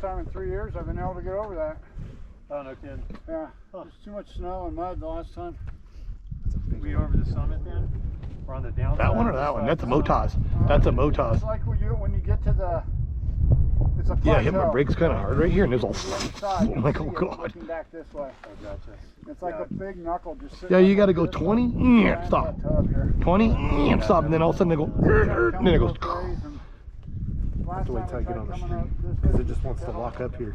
time in 3 years I've been able to get over that. Oh, no kidding. Yeah, there's too much snow and mud the last time. We over the summit then? Or on the downside? That one or that one? That's a Motaz. That's a Motaz. It's like when you get to the, it's a plateau. Yeah, I hit my brakes kind of hard right here, and there's all. I'm like, oh god. Looking back this way. Oh, gotcha. It's like a big knuckle just sitting. Yeah, you up got to like go this. 20. Yeah, stop. 20. Yeah, stop. And then all of a sudden they go. And then it goes. That's the way I get on the street. Because it just wants to lock up here.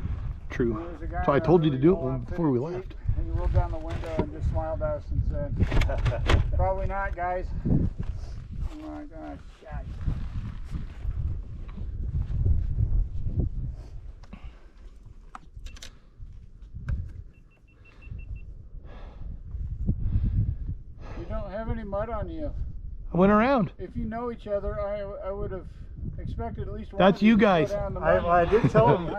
True. So I told you to do it before we left. And you rolled down the window and just smiled at us and said, "Probably not, guys." Oh my gosh. God. You don't have any mud on you. I went around. If you know each other, I would have expected at least one. That's of you you to go guys. down the I mud. did tell him.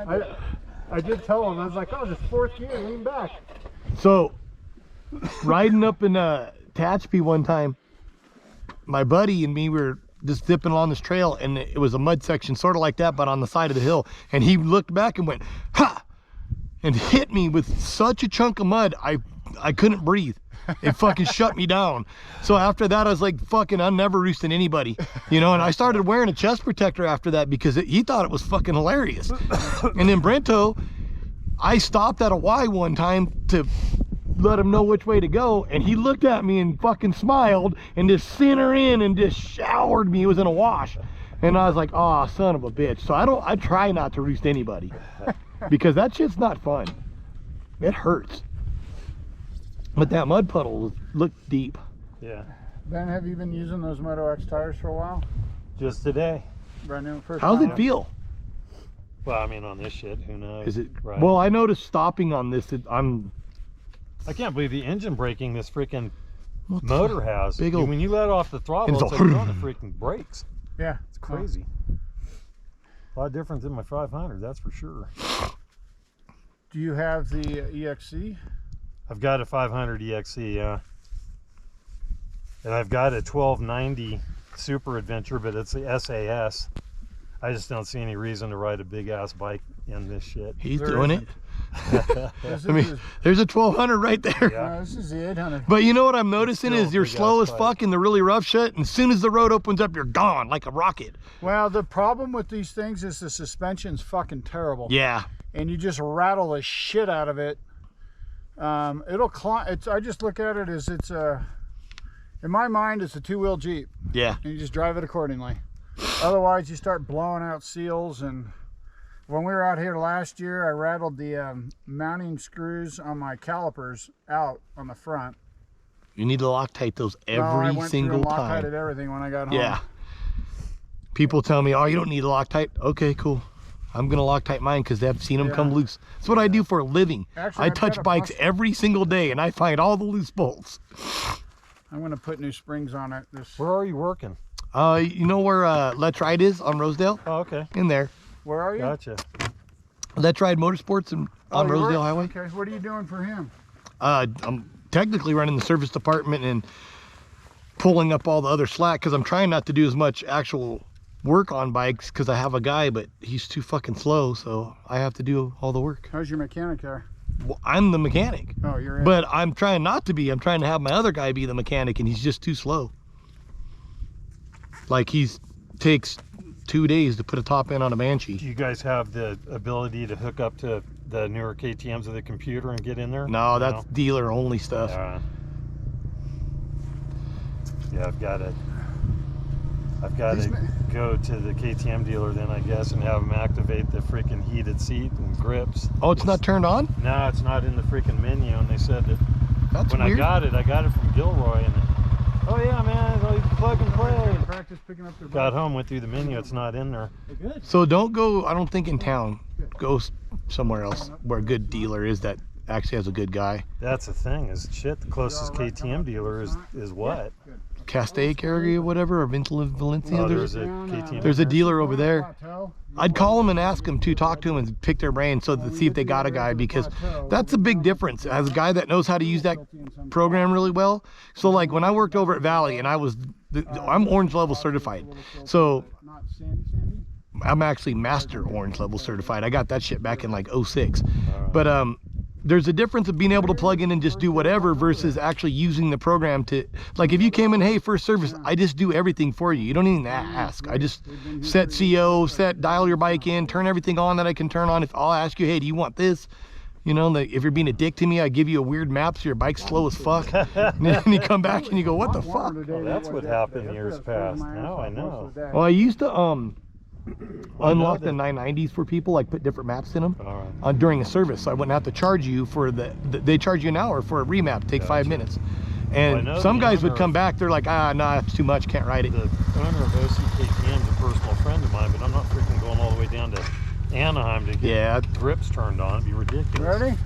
I did tell him. I was like, oh, this fourth gear, lean back. So, riding up in Tehachapi one time, my buddy and me were just zipping along this trail, and it was a mud section, sort of like that, but on the side of the hill. And he looked back and went, "Ha!" and hit me with such a chunk of mud, I couldn't breathe. It fucking shut me down. So after that, I was like, fucking, I'm never roosting anybody, you know. And I started wearing a chest protector after that because he thought it was fucking hilarious. And then Brento, I stopped at a Y one time to let him know which way to go, and he looked at me and fucking smiled and just sent her in and just showered me. It was in a wash. And I was like, oh, son of a bitch. So I try not to roost anybody because that shit's not fun. It hurts. But that mud puddle looked deep. Yeah. Ben, have you been using those Moto X tires for a while? Just today. Brand new first How's time? it feel? Well, I mean, on this shit, who knows? Is it right? well, I noticed stopping on this, I can't believe the engine braking this freaking motor has. big old- When you let off the throttle, It's it's like all- you're on the freaking brakes. Yeah. It's crazy. A lot different than my 500, that's for sure. Do you have the EXC? I've got a 500 EXE, yeah. And I've got a 1290 Super Adventure, but it's the SAS. I just don't see any reason to ride a big ass bike in this shit. he's There doing isn't. it. I mean, there's a 1200 right there. Yeah. This is the 800. But you know what I'm noticing still is you're a big slow ass as bike. fuck in the really rough shit, and as soon as the road opens up, you're gone like a rocket. Well, the problem with these things is the suspension's fucking terrible. Yeah. And you just rattle the shit out of it. It'll climb. I just look at it as it's a, in my mind, it's a two-wheel Jeep, Yeah. and you just drive it accordingly. Otherwise, you start blowing out seals. And when we were out here last year, I rattled the mounting screws on my calipers out on the front. You need to Loctite those Well, I every went single through and time. Loctited everything when I got home. Yeah. People tell me, oh, you don't need a Loctite. Okay, cool. I'm going to Loctite mine because I've seen them Yeah. come loose. That's what I do for a living. Actually, I I've touch got a bikes bus- every single day, and I find all the loose bolts. I'm going to put new springs on it. Where are you working? You know where Let's Ride is on Rosedale? Oh, okay. In there. Where are you? Gotcha. Let's Ride Motorsports on Oh, you Rosedale work? Highway. Okay, what are you doing for him? I'm technically running the service department and pulling up all the other slack because I'm trying not to do as much actual work on bikes because I have a guy, but he's too fucking slow, so I have to do all the work. How's your mechanic there? Well, I'm the mechanic, Oh, you're in. but I'm trying not to be. I'm trying to have my other guy be the mechanic, and he's just too slow. Like takes 2 days to put a top in on a Banshee. Do you guys have the ability to hook up to the newer KTMs with a computer and get in there? No, that's dealer only stuff. Yeah, I've got to go to the KTM dealer then, I guess, and have them activate the freaking heated seat and grips. Oh, it's not turned on? No, it's not in the freaking menu, and they said that That's when weird. I got it from Gilroy, and oh yeah, man, it's like plug and play. Practice picking up their Got home, went through the menu, it's not in there. Good. So don't go, I don't think in town. Go somewhere else where a good dealer is that actually has a good guy. That's the thing, is shit, the closest KTM dealer is what? Castaic area, whatever, or Valencia. Oh, there's, there's a KTM. there's a dealer over there. I'd call them and ask them to talk to them and pick their brain so to see if they got a guy, because that's a big difference. As a guy that knows how to use that program really well. So like when I worked over at Valley and I'm orange level certified. So Not Sandy. I'm actually master orange level certified. I got that shit back in like 06. But there's a difference of being able to plug in and just do whatever versus actually using the program to, like if you came in, hey, first service, I just do everything for you. You don't even ask. I just set CO, dial your bike in, turn everything on that I can turn on. If I'll ask you, hey, do you want this? You know, like if you're being a dick to me, I give you a weird map so your bike's slow as fuck. And then you come back and you go, what the fuck? Oh, that's what happened years past. Now I know. Well, I used to unlock the 990s for people, like put different maps in them during a service, so I wouldn't have to charge you for they charge you an hour for a remap, take 5 minutes. And some guys would come back, they're like, nah, that's too much, can't ride it. The owner of OCKTM is a personal friend of mine, but I'm not freaking going all the way down to Anaheim to get grips turned on. It'd be ridiculous. Ready?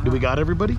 Do we got everybody?